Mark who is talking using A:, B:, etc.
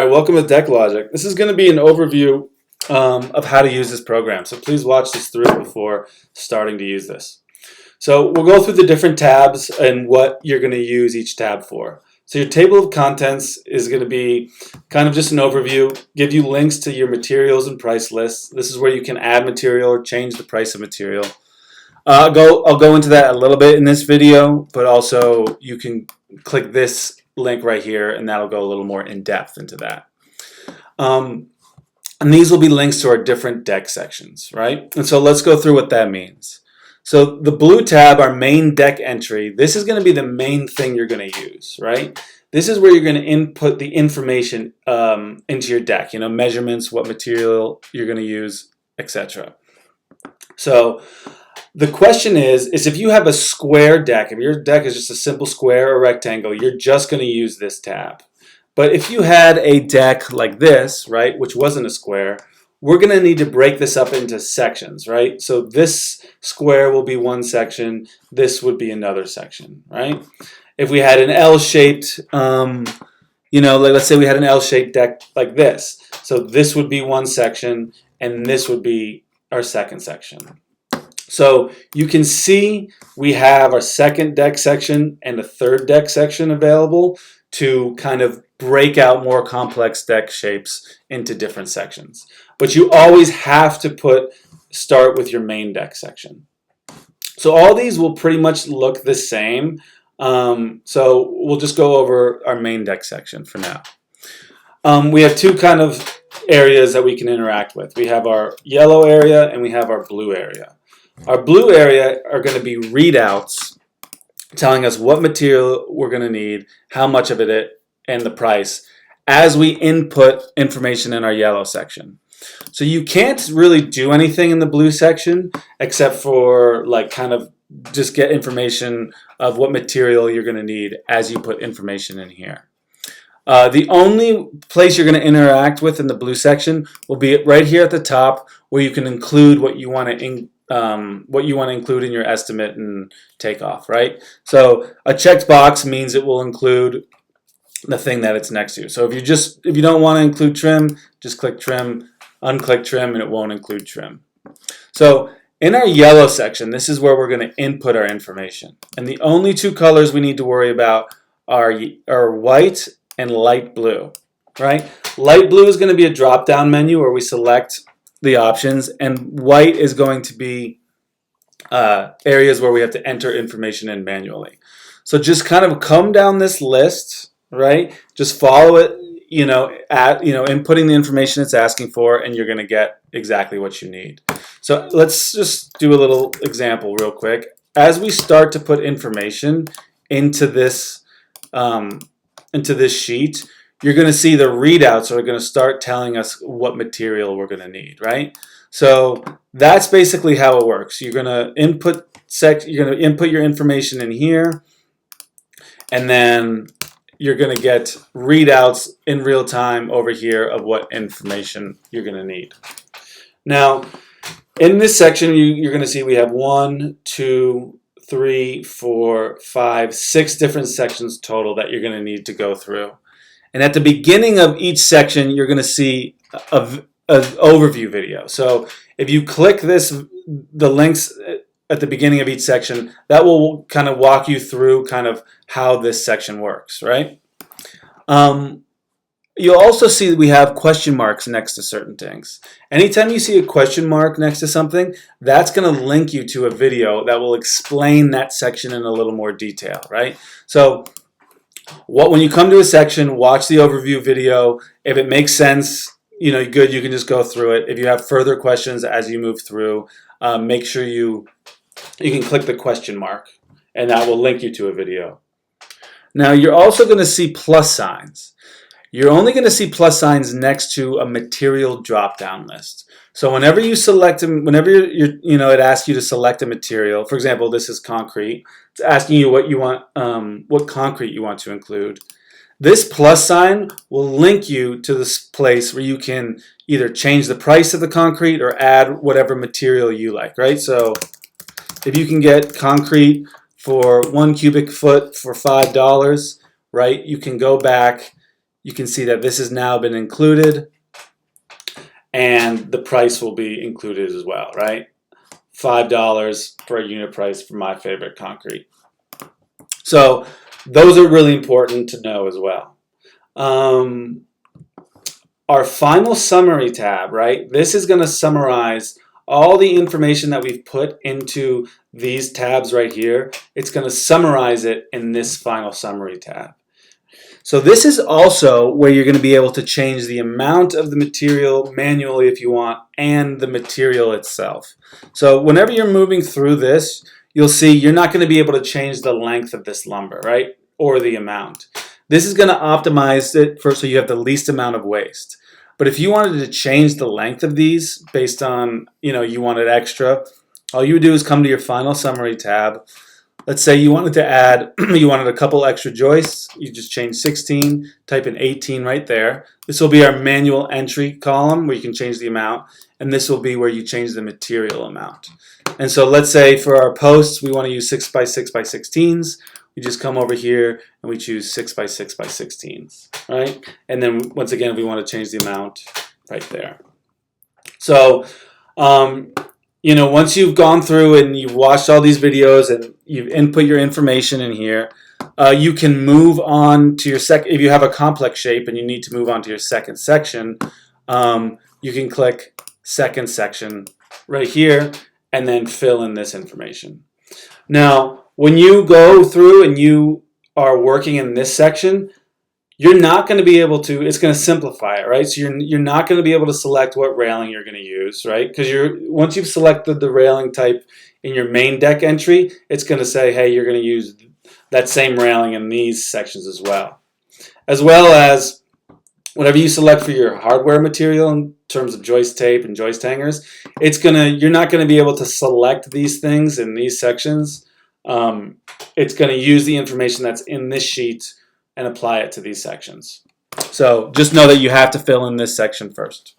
A: All right, welcome to DeckLogic. This is going to be an overview of how to use this program. So please watch this through before starting to use this. So we'll go through the different tabs and what you're going to use each tab for. So your table of contents is going to be kind of just an overview, give you links to your materials and price lists. This is where you can add material or change the price of material. I'll go into that a little bit in this video, but also you can click this link right here and that'll go a little more in depth into that. And these will be links to our different deck sections, right? And so let's go through what that means. So the blue tab, our main deck entry, this is going to be the main thing you're going to use, right? This is where you're going to input the information into your deck, measurements, what material you're going to use, etc. So the question is if you have a square deck, if your deck is just a simple square or rectangle, you're just going to use this tab. But if you had a deck like this, right, which wasn't a square, we're going to need to break this up into sections, right? So this square will be one section, this would be another section, right? If we had an L-shaped, let's say we had an L-shaped deck like this. So this would be one section, and this would be our second section. So you can see we have our second deck section and a third deck section available to kind of break out more complex deck shapes into different sections. But you always have to start with your main deck section. So all these will pretty much look the same. So we'll just go over our main deck section for now. We have two kind of areas that we can interact with. We have our yellow area and we have our blue area. Our blue area are going to be readouts telling us what material we're going to need, how much of it, and the price as we input information in our yellow section. So you can't really do anything in the blue section except for kind of just get information of what material you're going to need as you put information in here. The only place you're going to interact with in the blue section will be right here at the top where you can include what you want to include in your estimate and takeoff, right? So a checked box means it will include the thing that it's next to. So if you don't want to include trim, just click trim, unclick trim, and it won't include trim. So in our yellow section, this is where we're going to input our information. And the only two colors we need to worry about are white and light blue, right? Light blue is going to be a drop-down menu where we select the options, and white is going to be areas where we have to enter information in manually. So just kind of come down this list, right? Just follow it, inputting the information it's asking for, and you're going to get exactly what you need. So let's just do a little example real quick. As we start to put information into this sheet, you're going to see the readouts are going to start telling us what material we're going to need, right? So that's basically how it works. You're going to input your information in here, and then you're going to get readouts in real time over here of what information you're going to need. Now, in this section, you're going to see we have 1, 2, 3, 4, 5, 6 different sections total that you're going to need to go through. And at the beginning of each section, you're going to see an overview video. So if you click the links at the beginning of each section, that will kind of walk you through kind of how this section works, right? You'll also see that we have question marks next to certain things. Anytime you see a question mark next to something, that's going to link you to a video that will explain that section in a little more detail, right? So when you come to a section, watch the overview video. If it makes sense, good, you can just go through it. If you have further questions as you move through, make sure you can click the question mark, and that will link you to a video. Now, you're also going to see plus signs. You're only going to see plus signs next to a material drop-down list. So whenever you select, it asks you to select a material. For example, this is concrete. It's asking you what concrete you want to include. This plus sign will link you to this place where you can either change the price of the concrete or add whatever material you like, right? So if you can get concrete for 1 cubic foot for $5, right, you can go back you can see that this has now been included, and the price will be included as well, right? $5 for a unit price for my favorite concrete. So those are really important to know as well. Our final summary tab, right? This is going to summarize all the information that we've put into these tabs right here. It's going to summarize it in this final summary tab. So this is also where you're going to be able to change the amount of the material manually if you want, and the material itself. So whenever you're moving through this, you'll see you're not going to be able to change the length of this lumber, right? Or the amount. This is going to optimize it so you have the least amount of waste. But if you wanted to change the length of these based on, you wanted extra, all you would do is come to your final summary tab. Let's say you wanted to add, you wanted a couple extra joists. You just change 16, type in 18 right there. This will be our manual entry column where you can change the amount, and this will be where you change the material amount. And so let's say for our posts, we want to use 6x6x16s. We just come over here and we choose 6x6x16s, right? And then once again, we want to change the amount right there. So, once you've gone through and you've watched all these videos and you've input your information in here, you can move on to your second. If you have a complex shape and you need to move on to your second section, you can click second section right here and then fill in this information. Now, when you go through and you are working in this section, you're not going to be able to, it's going to simplify it, right? So you're not going to be able to select what railing you're going to use, right? Because once you've selected the railing type in your main deck entry, it's going to say, hey, you're going to use that same railing in these sections as well. As well as whatever you select for your hardware material in terms of joist tape and joist hangers, you're not going to be able to select these things in these sections. It's going to use the information that's in this sheet and apply it to these sections. So just know that you have to fill in this section first.